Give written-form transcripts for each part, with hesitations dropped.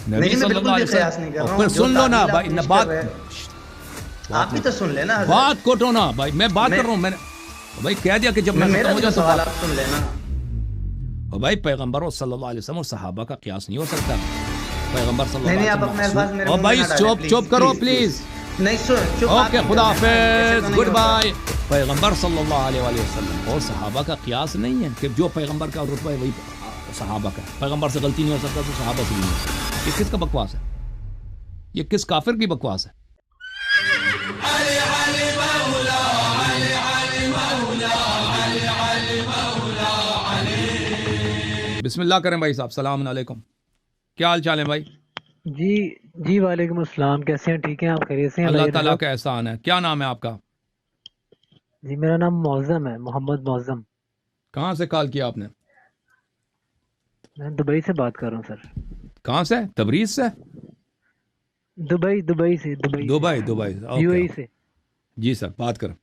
نبی صلی اللہ علیہ وسلم. پھر سن لو نا بھائی بات, آپ بھی تو سن لینا. بات کوٹو نا بھائی, میں بات کر رہا ہوں. میں نے بھائی کہہ دیا کہ جب میں ختم ہو جاؤں سوال آپ سن لینا. بھائی پیغمبر صلی اللہ علیہ وسلم اور صحابہ کا قیاس نہیں ہو سکتا. پیغمبر صلی اللہ علیہ وسلم. اور بھائی چپ کرو پلیز. اوکے خدا حافظ, گڈ بائے. پیغمبر صلی اللہ علیہ وسلم اور صحابہ کا قیاس نہیں ہے کہ جو پیغمبر کا رتبہ ہے وہی صحابہ کا. پیغمبر سے غلطی نہیں ہو سکتا تو صحابہ سے بھی نہیں ہو سکتا. یہ کس کا بکواس ہے؟ یہ کس کافر کی بکواس ہے؟ بسم اللہ کریں بھائی صاحب. السلام علیکم, کیا حال چال ہے بھائی؟ جی وعلیکم السلام. کیسے ہیں؟ ٹھیک ہیں آپ؟ خیریت سے ہیں؟ اللہ تعالیٰ کا احسان ہے. کیا نام ہے آپ کا؟ جی میرا نام معظم ہے, محمد معظم. کہاں سے کال کیا آپ نے؟ میں دبئی سے بات کر رہا ہوں سر. کہاں سے؟ تبریز سے؟ دبئی سے. دبئی یو اے ای سے. جی سر بات کریں.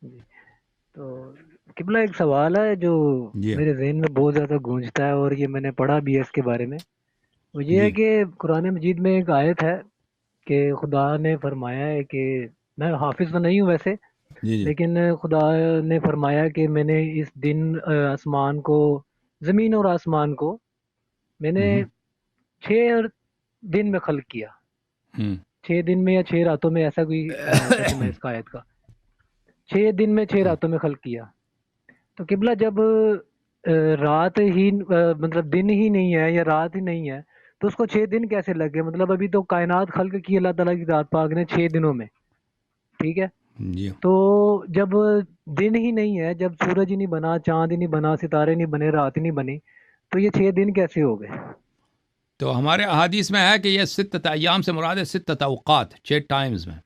تو قبلہ ایک سوال ہے جو میرے ذہن میں بہت زیادہ گونجتا ہے, اور یہ میں نے پڑھا بھی ہے اس کے بارے میں. وہ یہ ہے کہ قرآن مجید میں ایک آیت ہے کہ خدا نے فرمایا ہے کہ, میں حافظ تو نہیں ہوں ویسے, لیکن خدا نے فرمایا کہ میں نے اس دن آسمان کو, زمین اور آسمان کو میں نے 6 دن میں خلق کیا. 6 دن میں یا 6 راتوں میں, ایسا کوئی ترجمہ ہے اس کا آیت کا. 6 دن میں 6 راتوں میں خلق کیا. تو قبلہ جب رات ہی مطلب دن ہی نہیں ہے یا رات ہی نہیں ہے تو اس کو 6 دن کیسے لگ گئے؟ مطلب ابھی تو کائنات خلق کی اللہ تعالیٰ کی ذات پاک نے 6 دنوں میں, ٹھیک ہے. تو جب دن ہی نہیں ہے, جب سورج ہی نہیں بنا, چاند ہی نہیں بنا, ستارے نہیں بنے, رات ہی نہیں بنی, تو یہ 6 دن کیسے ہو گئے؟ تو ہمارے احادیث میں ہے کہ یہ 6 ایام سے مراد ہے 6 اوقات, 6 ٹائمز میں,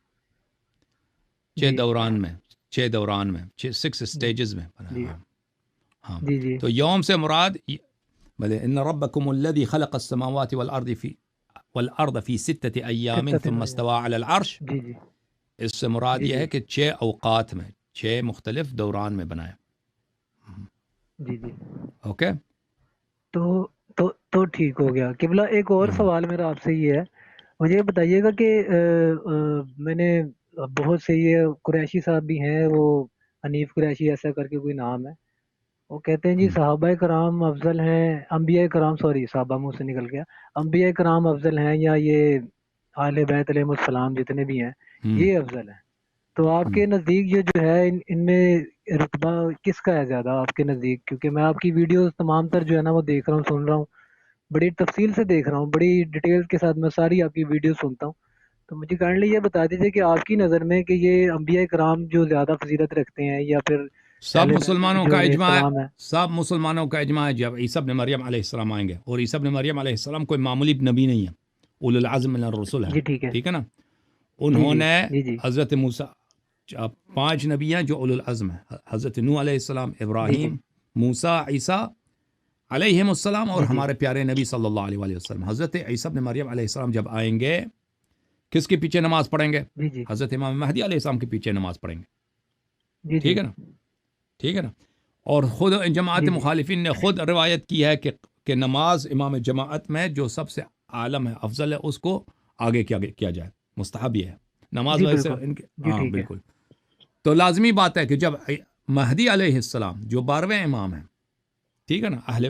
6 دوران میں, 6 دوران میں, 6 سٹیجز میں. ہاں تو یوم سے مراد بلے ان ربکم الذی خلق السماوات والارض فی 6 ایام ثم استوى علی العرش. اس سے مراد یہ ہے کہ 6 اوقات میں, 6 مختلف دوران میں بنایا. اوکے تو ٹھیک ہو گیا. قبلہ ایک اور سوال میرا آپ سے یہ ہے, مجھے یہ بتائیے گا کہ میں نے بہت سے, یہ قریشی صاحب بھی ہیں, وہ حنیف قریشی ایسا کر کے کوئی نام ہے, وہ کہتے ہیں جی صحابہ کرام افضل ہیں, انبیاء کرام, سوری صحابہ منہ سے نکل گیا, انبیاء کرام افضل ہیں, یا یہ اہل بیت علیہ السلام جتنے بھی ہیں یہ افضل ہیں. تو آپ کے نزدیک یہ جو ہے ان میں رتبہ کس کا ہے زیادہ آپ کے نزدیک؟ کیونکہ میں آپ کی ویڈیوز تمام تر جو ہے نا وہ دیکھ رہا ہوں, سن رہا ہوں, بڑی تفصیل سے دیکھ رہا ہوں, بڑی ڈیٹیل کے ساتھ میں ساری آپ کی ویڈیو سنتا ہوں. تو مجھے کائنڈلی یہ بتا دیجیے کہ آپ کی نظر میں کہ یہ انبیاء کرام جو زیادہ فضیلت رکھتے ہیں, یا پھر سب مسلمانوں کا اجماع ہے, سب مسلمانوں کا اجماع ہے جب عیسیٰ ابن مریم علیہ السلام آئیں گے, اور عیسیٰ ابن مریم علیہ السلام کوئی معمولی نبی نہیں ہے, اولو العزم من الرسل ہے. ٹھیک ہے نا. انہوں نے حضرت موسیٰ, 5 نبی ہیں جو اولو العزم ہیں, حضرت نوح علیہ السلام, ابراہیم, موسیٰ, عیسیٰ علیہم السلام, اور ہمارے پیارے نبی صلی اللہ علیہ وسلم. حضرت عیسیٰ ابن مریم علیہ السلام جب آئیں گے کس کے پیچھے نماز پڑھیں گے؟ حضرت امام مہدی علیہ السلام کے پیچھے نماز پڑھیں گے. ٹھیک ہے نا, ٹھیک ہے نا. اور خود جماعت مخالفین نے خود روایت کی ہے کہ نماز امام جماعت میں جو سب سے عالم ہے, افضل ہے, اس کو آگے کیا جائے, مستحب یہ ہے نماز ویسے ان کے. ہاں بالکل. تو لازمی بات ہے کہ جب مہدی علیہ السلام جو 12ویں امام ہیں, ٹھیک ہے نا, اہل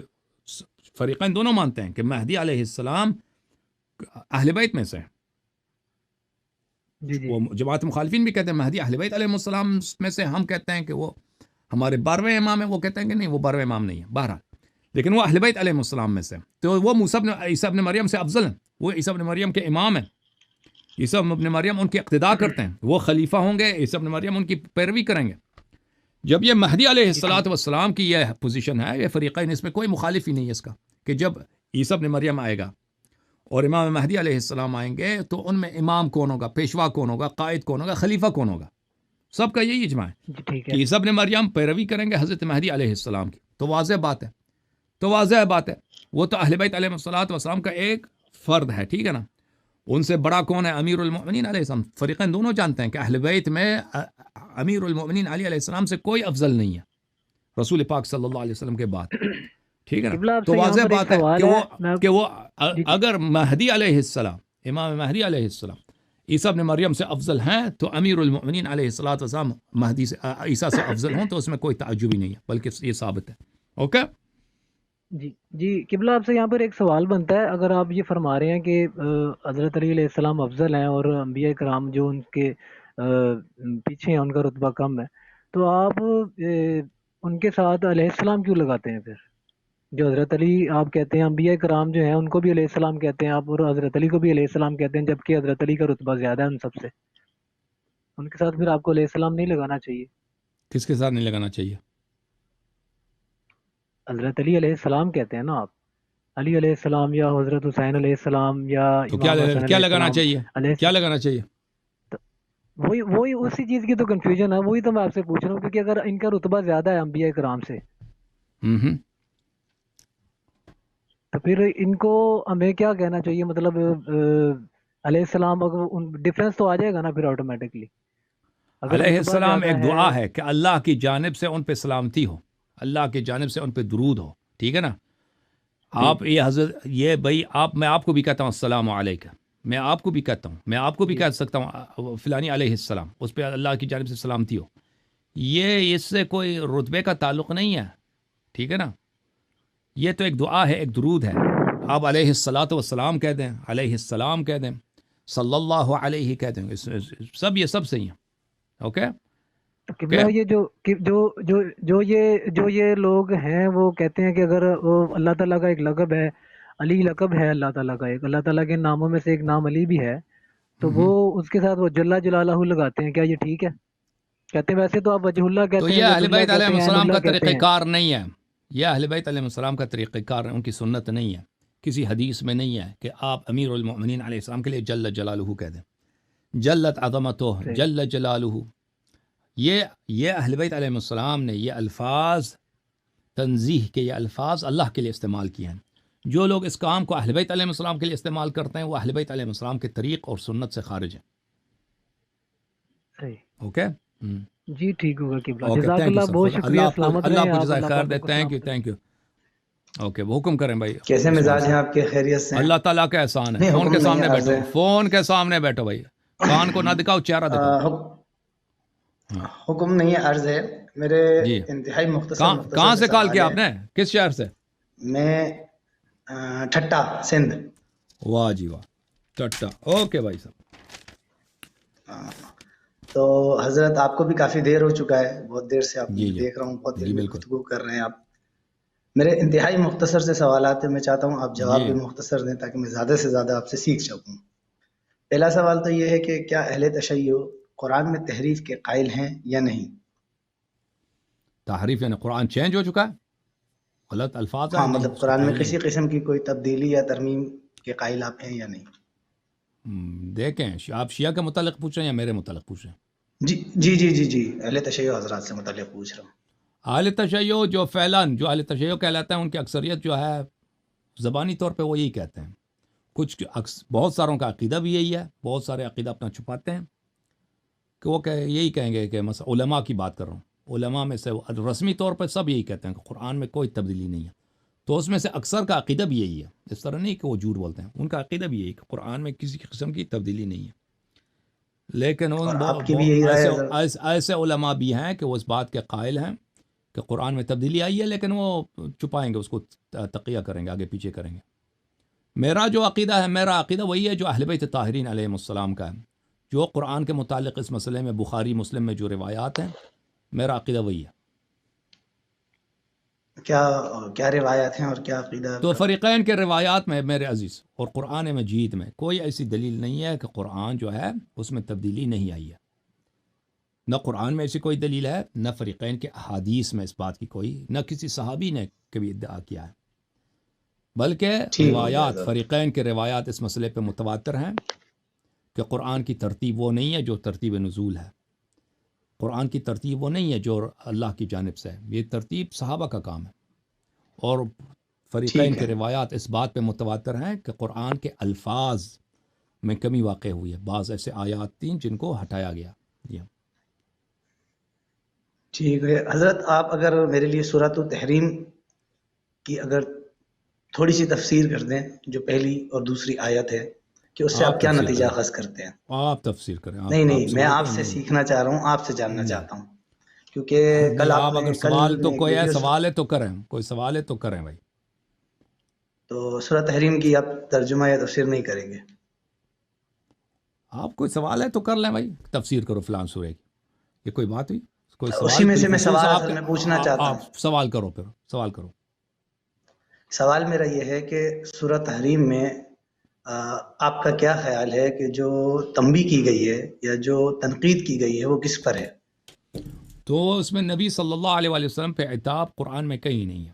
فریقین دونوں مانتے ہیں کہ مہدی علیہ السلام اہل بیت میں سے ہیں. وہ جماعت مخالفین بھی کہتے ہیں مہدی اہل بیت علیہ السلام میں سے, ہم کہتے ہیں کہ وہ ہمارے 12ویں امام ہیں, وہ کہتے ہیں کہ نہیں وہ 12ویں امام نہیں ہے. بہرحال لیکن وہ اہل بیت علیہ السلام میں سے, تو وہ عیسیٰ ابن مریم سے افضل ہیں, وہ عیسیٰ ابن مریم کے امام ہیں. عیسیٰ ابن مریم ان کی اقتداء کرتے ہیں, وہ خلیفہ ہوں گے, عیسیٰ ابن مریم ان کی پیروی کریں گے. جب یہ مہدی علیہ السلام کی یہ پوزیشن ہے, یہ فریقین, اس میں کوئی مخالف ہی نہیں ہے اس کا, کہ جب عیسیٰ ابن مریم آئے گا اور امام مہدی علیہ السلام آئیں گے تو ان میں امام کون ہوگا, پیشوا کون ہوگا, قائد کون ہوگا, خلیفہ کون ہوگا. سب کا یہی اجماع ہے کہ عیسیٰ ابن مریم پیروی کریں گے حضرت مہدی علیہ السلام کی. تو واضح بات ہے, وہ تو اہل بیت علیہ السلام کا ایک فرد ہے. ٹھیک ہے نا. ان سے بڑا کون ہے؟ امیر المؤمنین علیہ السلام. فریقین دونوں جانتے ہیں کہ اہل بیت میں امیر المؤمنین علی علیہ السلام سے کوئی افضل نہیں ہے رسول پاک صلی اللہ علیہ وسلم کے بعد. ٹھیک ہے نا. تو واضح بات ہے کہ وہ اگر مہدی علیہ السلام، امام مہدی علیہ السلام عیسیٰ ابن مریم سے افضل ہیں تو امیر المؤمنین علیہ الصلوۃ والسلام مہدی سے عیسیٰ سے افضل ہوں تو اس میں کوئی تعجب ہی نہیں ہے، بلکہ یہ ثابت ہے. اوکے جی قبلہ آپ سے یہاں پر ایک سوال بنتا ہے، اگر آپ یہ فرما رہے ہیں کہ حضرت علی علیہ السلام افضل ہیں اور انبیاء کرام جو ان کے پیچھے ہیں ان کا رتبہ کم ہے، تو آپ ان کے ساتھ علیہ السلام کیوں لگاتے ہیں پھر؟ جو حضرت علی آپ کہتے ہیں، انبیاء کرام جو ہیں ان کو بھی علیہ السلام کہتے ہیں آپ، اور حضرت علی کو بھی علیہ السلام کہتے ہیں، جبکہ حضرت علی کا رتبہ زیادہ ہے ان سب سے. ان کے ساتھ پھر آپ کو علیہ السلام نہیں لگانا چاہیے؟ کس کے ساتھ نہیں لگانا چاہیے؟ حضرت علی علیہ السلام کہتے ہیں نا آپ، علی علیہ السلام یا حضرت حسین علیہ السلام یا تو کیا لگانا چاہیے؟ کیا لگانا چاہیے؟ وہی اسی چیز کی تو کنفیوژن ہے، وہی تو میں آپ سے پوچھ رہا ہوں، کیونکہ اگر ان کا رتبہ زیادہ ہے انبیاء کرام سے تو پھر ان کو ہمیں کیا کہنا چاہیے؟ مطلب علیہ السلام ڈفرینس تو آ جائے گا نا پھر آٹومیٹکلی. علیہ السلام ایک دعا ہے کہ اللہ کی جانب سے ان پہ سلامتی ہو، اللہ کی جانب سے ان پہ درود ہو، ٹھیک ہے نا. آپ یہ حضرت یہ بھائی میں آپ کو بھی کہتا ہوں السلام علیکم، میں آپ کو بھی کہتا ہوں، میں آپ کو بھی کہہ سکتا ہوں فلانی علیہ السلام، اس پہ اللہ کی جانب سے سلامتی ہو. یہ اس سے کوئی رتبے کا تعلق نہیں ہے، ٹھیک ہے نا. یہ تو ایک دعا ہے، ایک درود ہے. آپ علیہ الصلاۃ والسلام کہہ دیں، علیہ السلام کہہ دیں، صلی اللہ علیہ کہہ دیں، سب یہ سب صحیح ہیں. اوکے یہ جو یہ لوگ ہیں وہ کہتے ہیں کہ اگر وہ اللہ تعالیٰ کا ایک لقب ہے، علی لقب ہے اللہ تعالیٰ کا، ایک اللہ تعالیٰ کے ناموں میں سے ایک نام علی بھی ہے، تو وہ اس کے ساتھ وہ جل جلالہ لگاتے ہیں، کیا یہ ٹھیک ہے؟ کہتے ہیں ویسے تو آپ وجہ اللہ کہتے ہیں، تو یہ اہل بیت علیہ السلام کا طریقہ کار نہیں ہے، یہ اہل بیت علیہ السلام کا طریقہ کار ان کی سنت نہیں ہے. کسی حدیث میں نہیں ہے کہ آپ امیر المؤمنین علیہ السلام کے لیے جل جلالہ کہہ دیں، جلت عظمتہ جل جلالہ. یہ اہل بیت علیہ السلام نے یہ الفاظ تنزیہ کے، یہ الفاظ اللہ کے لیے استعمال کیے ہیں. جو لوگ اس کام کو اہل بیت علیہ السلام کے لیے استعمال کرتے ہیں وہ اہل بیت علیہ السلام کے طریق اور سنت سے خارج ہیں. صحیح، اوکے جی ٹھیک ہوگا قبلہ. جزاک اللہ، بہت شکریہ، سلامت رہیں. اللہ آپ کو جزائے خیر دے. Thank you. اوکے حکم کریں بھائی. کیسے مزاج ہیں آپ کے؟ خیریت سے؟ اللہ تعالیٰ کا احسان ہے. فون کے سامنے بیٹھو، فون کے سامنے بیٹھو بھائی، کان کو نہ دکھاؤ، چہرہ دکھاؤ. حکم نہیں ہے، عرض ہے میرے انتہائی مختصر. کہاں سے کال کیا آپ نے؟ کس شہر سے؟ میں ٹھٹا، سندھ. واہ جی واہ، ٹھٹا. اوکے بھائی صاحب. تو حضرت آپ کو بھی کافی دیر ہو چکا ہے، بہت دیر سے آپ دیکھ رہا ہوں، بہت دیر میں گفتگو کر رہے ہیں آپ. میرے انتہائی مختصر سے سوالات ہیں، میں چاہتا ہوں آپ جواب بھی مختصر دیں تاکہ میں زیادہ سے زیادہ آپ سے سیکھ سکوں. پہلا سوال تو یہ ہے کہ کیا اہل تشیع قرآن میں تحریف کے قائل ہیں یا نہیں؟ تحریف یعنی قرآن چینج ہو چکا ہے، غلط الفاظ ہیں. ہاں، مطلب قرآن میں کسی قسم کی کوئی تبدیلی یا ترمیم کے قائل آپ ہیں یا نہیں؟ دیکھیں، آپ شیعہ کے متعلق پوچھ رہے ہیں یا میرے متعلق پوچھ رہے ہیں؟ جی اہل تشیع حضرات سے متعلق پوچھ رہا ہوں. اہل تشیع جو فعلاً جو اہل تشیع کہلاتا ہے ان کی اکثریت جو ہے زبانی طور پہ وہ یہی کہتے ہیں. کچھ بہت ساروں کا عقیدہ بھی یہی ہے، بہت سارے عقیدہ اپنا چھپاتے ہیں کہ وہ یہی کہیں گے کہ مثلا علماء کی بات کر رہا ہوں، علماء میں سے رسمی طور پر سب یہی کہتے ہیں کہ قرآن میں کوئی تبدیلی نہیں ہے. تو اس میں سے اکثر کا عقیدہ بھی یہی ہے، اس طرح نہیں کہ وہ جھوٹ بولتے ہیں، ان کا عقیدہ بھی یہی کہ قرآن میں کسی قسم کی تبدیلی نہیں ہے. لیکن ایسے علماء بھی ہیں کہ وہ اس بات کے قائل ہیں کہ قرآن میں تبدیلی آئی ہے، لیکن وہ چھپائیں گے، اس کو تقیہ کریں گے، آگے پیچھے کریں گے. میرا جو عقیدہ ہے، میرا عقیدہ وہی ہے جو اہل بیت طاہرین علیہم السلام کا ہے. جو قرآن کے متعلق اس مسئلے میں بخاری مسلم میں جو روایات ہیں، میرا عقیدہ وہی ہے. کیا روایات ہیں اور کیا عقیدہ؟ تو فریقین کے روایات میں میرے عزیز اور قرآن مجید میں کوئی ایسی دلیل نہیں ہے کہ قرآن جو ہے اس میں تبدیلی نہیں آئی ہے. نہ قرآن میں ایسی کوئی دلیل ہے، نہ فریقین کے احادیث میں اس بات کی کوئی، نہ کسی صحابی نے کبھی ادعا کیا ہے. بلکہ روایات، فریقین کے روایات اس مسئلے پہ متواتر ہیں کہ قرآن کی ترتیب وہ نہیں ہے جو ترتیب نزول ہے. قرآن کی ترتیب وہ نہیں ہے جو اللہ کی جانب سے ہے، یہ ترتیب صحابہ کا کام ہے. اور فریقین کے روایات اس بات پہ متواتر ہیں کہ قرآن کے الفاظ میں کمی واقع ہوئی ہے. بعض ایسے آیات تھیں جن کو ہٹایا گیا. ٹھیک ہے حضرت، آپ اگر میرے لیے سورۃ التحریم کی اگر تھوڑی سی تفسیر کر دیں جو پہلی اور دوسری آیت ہے کہ اس سے آپ کیا نتیجہ اخذ کرتے ہیں؟ آپ تفسیر کریں. نہیں میں آپ سے سیکھنا چاہ رہا ہوں، آپ سے جاننا چاہتا ہوں، کیونکہ کل آپ اگر سوال تو کوئی ہے سوال ہے تو کریں، کوئی سوال ہے تو کریں بھائی. تو سورہ تحریم کی آپ ترجمہ یا تفسیر نہیں کریں گے؟ آپ کوئی سوال ہے تو کر لیں بھائی، تفسیر کرو فلان سورہ کی، یہ کوئی بات ہوئی؟ کوئی سوال اسی میں سے میں سوال اصل میں پوچھنا چاہتا ہوں. آپ سوال کرو، پھر سوال کرو. سوال میرا یہ ہے کہ سورہ تحریم میں آپ کا کیا خیال ہے کہ جو تنبیہ کی گئی ہے یا جو تنقید کی گئی ہے وہ کس پر ہے؟ تو اس میں نبی صلی اللہ علیہ وآلہ وسلم پہ عتاب قرآن میں کہیں نہیں ہے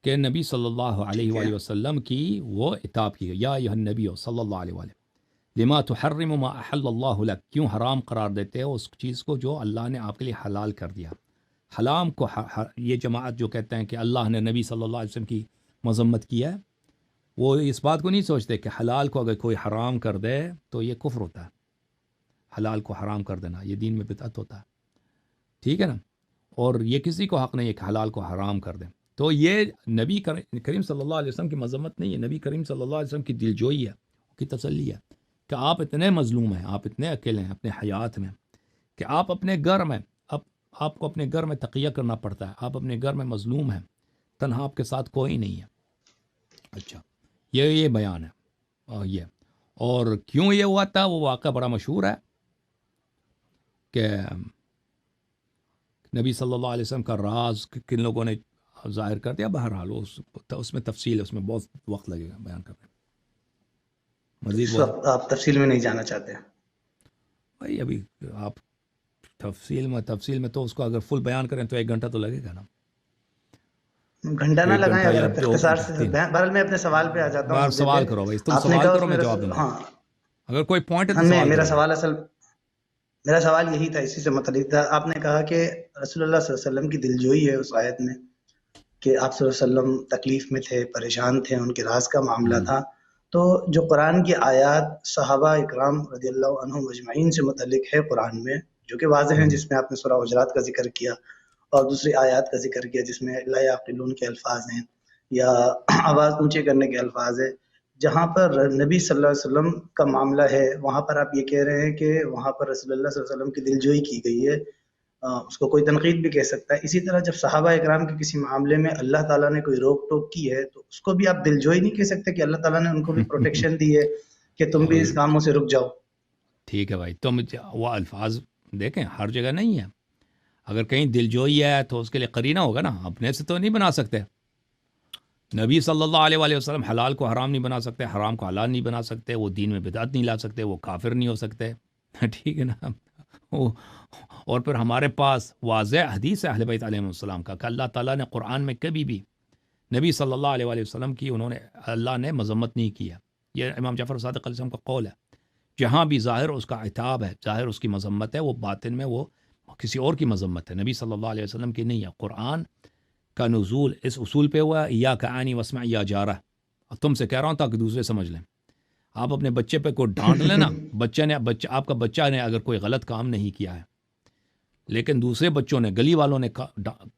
کہ نبی صلی اللہ علیہ وآلہ وسلم کی وہ عتاب کی گئی. یا ایھا النبی صلی اللہ علیہ وآلہ لما تحرم ما احل اللہ لک، کیوں حرام قرار دیتے ہو اس چیز کو جو اللہ نے آپ کے لیے حلال کر دیا. حرام کو یہ جماعت جو کہتے ہیں کہ اللہ نے نبی صلی اللہ علیہ وسلم کی مذمت کیا ہے، وہ اس بات کو نہیں سوچتے کہ حلال کو اگر کوئی حرام کر دے تو یہ کفر ہوتا ہے. حلال کو حرام کر دینا یہ دین میں بدعت ہوتا ہے، ٹھیک ہے نا. اور یہ کسی کو حق نہیں ہے کہ حلال کو حرام کر دیں. تو یہ نبی کریم صلی اللہ علیہ وسلم کی مذمت نہیں ہے، نبی کریم صلی اللہ علیہ وسلم کی دلجوئی ہے، کی تسلی ہے کہ آپ اتنے مظلوم ہیں، آپ اتنے اکیلے ہیں اپنے حیات میں کہ آپ اپنے گھر میں آپ کو اپنے گھر میں تقیہ کرنا پڑتا ہے، آپ اپنے گھر میں مظلوم ہیں، تنہا آپ کے ساتھ کوئی نہیں ہے. اچھا یہ بیان ہے یہ. اور کیوں یہ ہوا تھا وہ واقعہ بڑا مشہور ہے کہ نبی صلی اللہ علیہ وسلم کا راز کن لوگوں نے ظاہر کر دیا. بہرحال اس میں تفصیل ہے، اس میں بہت وقت لگے گا بیان کرنے. مزید آپ تفصیل میں نہیں جانا چاہتے بھائی؟ ابھی آپ تفصیل میں تو اس کو اگر فل بیان کریں تو 1 گھنٹہ تو لگے گا نا. گھنٹہ نہ لگائیں، اگر اختصار سے. بہرحال میں اپنے سوال پہ آ جاتا ہوں. سوال کرو بھائی، تم سوال کرو میں جواب دوں گا. اگر کوئی پوائنٹ ہے تو میرا سوال یہی تھا، اسی سے متعلق تھا. آپ نے کہا کہ رسول اللہ صلی اللہ علیہ وسلم کی دلجوئی ہے اس آیت میں کہ آپ صلی اللہ علیہ وسلم تکلیف میں تھے، پریشان تھے، ان کے راز کا معاملہ تھا. تو جو قرآن کی آیات صحابہ اکرام رضی اللہ عنہم اجمعین سے متعلق ہے قرآن میں، جو کہ واضح ہیں، جس میں آپ نے سورہ حجرات کا ذکر کیا اور دوسری آیات کا ذکر کیا جس میں لا یعقلون کے الفاظ ہیں یا آواز اونچے کرنے کے الفاظ ہیں، جہاں پر نبی صلی اللہ علیہ وسلم کا معاملہ ہے وہاں پر آپ یہ کہہ رہے ہیں کہ وہاں پر رسول اللہ صلی اللہ علیہ وسلم کی دلجوئی کی گئی ہے. اس کو کوئی تنقید بھی کہہ سکتا ہے. اسی طرح جب صحابہ اکرام کے کسی معاملے میں اللہ تعالیٰ نے کوئی روک ٹوک کی ہے تو اس کو بھی آپ دلجوئی نہیں کہہ سکتے کہ اللہ تعالیٰ نے ان کو بھی پروٹیکشن دی ہے کہ تم بھی اس کاموں سے رک جاؤ. ٹھیک ہے بھائی، تم وہ الفاظ دیکھیں ہر جگہ نہیں ہے. اگر کہیں دلجوئی ہے تو اس کے لیے قرینہ ہوگا نا، اپنے سے تو نہیں بنا سکتے. نبی صلی اللہ علیہ وآلہ وسلم حلال کو حرام نہیں بنا سکتے، حرام کو حلال نہیں بنا سکتے، وہ دین میں بدعت نہیں لا سکتے، وہ کافر نہیں ہو سکتے، ٹھیک ہے نا. اور پھر ہمارے پاس واضح حدیث ہے اہل بیت علیہ السلام کا کہ اللہ تعالیٰ نے قرآن میں کبھی بھی نبی صلی اللہ علیہ وآلہ وسلم کی اللہ نے مذمت نہیں کیا. یہ امام جعفر صادق علیہ السلام کا قول ہے. جہاں بھی ظاہر اس کا عتاب ہے، ظاہر اس کی مذمت ہے، وہ باطن میں وہ کسی اور کی مذمت ہے، نبی صلی اللہ علیہ وسلم کی نہیں ہے. قرآن کا نزول اس اصول پہ ہوا ہے، یا کعانی واسمع یا جارہ. اب تم سے کہہ رہا ہوں تاکہ دوسرے سمجھ لیں. آپ اپنے بچے پہ کوئی ڈانٹ لینا، آپ کا بچہ نے اگر کوئی غلط کام نہیں کیا ہے لیکن دوسرے بچوں نے، گلی والوں نے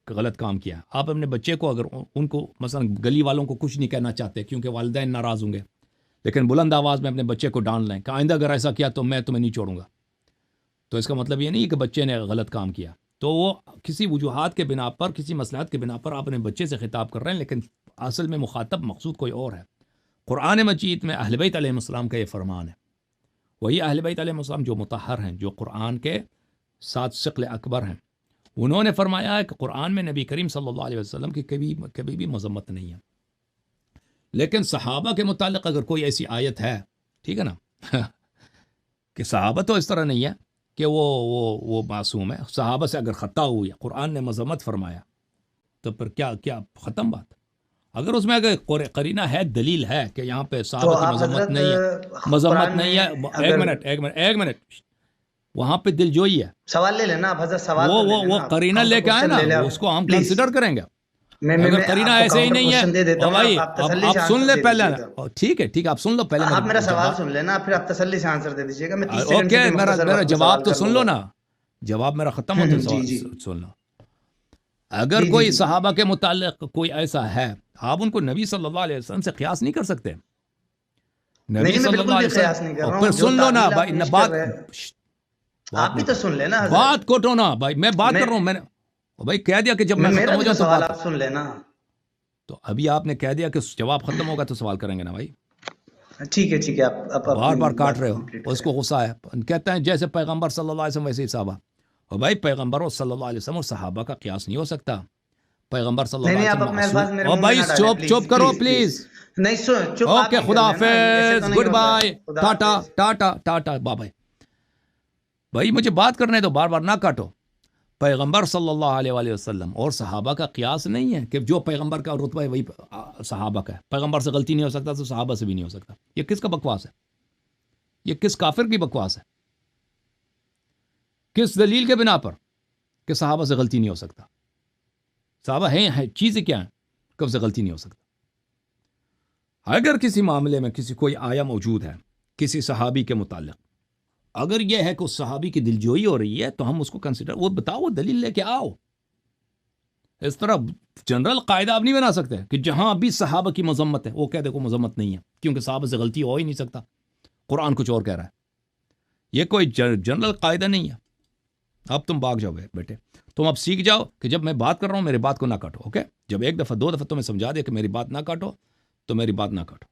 غلط کام کیا ہے، آپ اپنے بچے کو اگر ان کو مثلا گلی والوں کو کچھ نہیں کہنا چاہتے کیونکہ والدین ناراض ہوں گے، لیکن بلند آواز میں اپنے بچے کو ڈانٹ لیں کہ آئندہ اگر ایسا کیا تو میں تمہیں نہیں چھوڑوں گا، تو اس کا مطلب یہ نہیں کہ بچے نے غلط کام کیا. تو وہ کسی وجوہات کے بنا پر، کسی مصلحت کے بنا پر آپ اپنے بچے سے خطاب کر رہے ہیں، لیکن اصل میں مخاطب مقصود کوئی اور ہے. قرآن مجید میں اہل بیت علیہ السلام کا یہ فرمان ہے. وہی اہل بیت علیہ السلام جو مطہر ہیں، جو قرآن کے 7 ثقل اکبر ہیں، انہوں نے فرمایا ہے کہ قرآن میں نبی کریم صلی اللہ علیہ وسلم کی کبھی بھی مذمت نہیں ہے. لیکن صحابہ کے متعلق اگر کوئی ایسی آیت ہے، ٹھیک ہے نا، کہ صحابہ تو اس طرح نہیں ہے کہ وہ معصوم ہے. صحابہ سے اگر خطا ہوئی، قرآن نے مذمت فرمایا، تو پھر کیا ختم بات. اگر اس میں اگر قرینہ ہے، دلیل ہے کہ یہاں پہ صحابہ کی مذمت نہیں ہے، ایک منٹ وہاں پہ دلجوئی ہے. سوال لے لینا حضرت، سوال وہ قرینہ لے کے آئے نا، اس کو ہم کنسیڈر کریں گے. اگر قرینہ ایسے ہی نہیں ہے بھائی، آپ سن لے پہلے. ٹھیک ہے آپ سن لو پہلے، آپ میرا سوال سن لینا، پھر آپ تسلی سے آنسر دے دیجیے گا. میں 30 سیکنڈ اوکے، میرا جواب تو سن لو نا، جواب میرا ختم ہوتا ہے، سن لو. اگر کوئی صحابہ کے متعلق کوئی ایسا ہے، آپ ان کو نبی صلی اللہ علیہ وسلم سے قیاس نہیں کر سکتے. نبی صلی اللہ علیہ وسلم. پھر سن لو نا بھائی، آپ بھی تو سن لینا، بات کوٹو نا بھائی، میں بات کر رہا ہوں. میں نے بھائی کہہ دیا کہ جب میں ختم ہو جاؤں تو سوال آپ سن لینا. تو ابھی آپ نے کہہ دیا کہ جواب ختم ہوگا تو سوال کریں گے نا بھائی. ٹھیک ہے آپ بار بار کاٹ رہے ہو، اس کو غصہ ہے. کہتے ہیں جیسے پیغمبر صلی اللہ علیہ وسلم ویسے ہی صحابہ. اور بھائی پیغمبر صلی اللہ علیہ وسلم اور صحابہ کا قیاس نہیں ہو سکتا. پیغمبر صلی اللہ علیہ وسلم. اور بھائی چپ کرو پلیز. اوکے، خدا حافظ، good bye, tata tata tata, bye. بھائی مجھے بات کرنے دو، بار بار نہ کاٹو. پیغمبر صلی اللہ علیہ وآلہ وسلم اور صحابہ کا قیاس نہیں ہے کہ جو پیغمبر کا رتبہ ہے وہی صحابہ کا ہے. پیغمبر سے غلطی نہیں ہو سکتا تو صحابہ سے بھی نہیں ہو سکتا. یہ کس کا بکواس ہے؟ یہ کس کافر کی بکواس ہے؟ کس دلیل کے بنا پر کہ صحابہ سے غلطی نہیں ہو سکتا؟ صحابہ ہیں چیزیں کیا ہیں کب سے غلطی نہیں ہو سکتا؟ اگر کسی معاملے میں کوئی آیا موجود ہے کسی صحابی کے متعلق، اگر یہ ہے کہ اس صحابی کی دلجوئی ہو رہی ہے تو ہم اس کو کنسیڈر، وہ بتاؤ، وہ دلیل لے کے آؤ. اس طرح جنرل قاعدہ آپ نہیں بنا سکتے کہ جہاں بھی صحابہ کی مذمت ہے وہ کہہ دے کو مذمت نہیں ہے، کیونکہ صحابہ سے غلطی ہو ہی نہیں سکتا. قرآن کچھ اور کہہ رہا ہے. یہ کوئی جنرل قاعدہ نہیں ہے. اب تم بھاگ جاؤ بیٹے. تم اب سیکھ جاؤ کہ جب میں بات کر رہا ہوں میری بات کو نہ کاٹو. اوکے، جب ایک دفعہ دو دفعہ تمہیں سمجھا دیا کہ میری بات نہ کاٹو تو میری بات نہ کاٹو.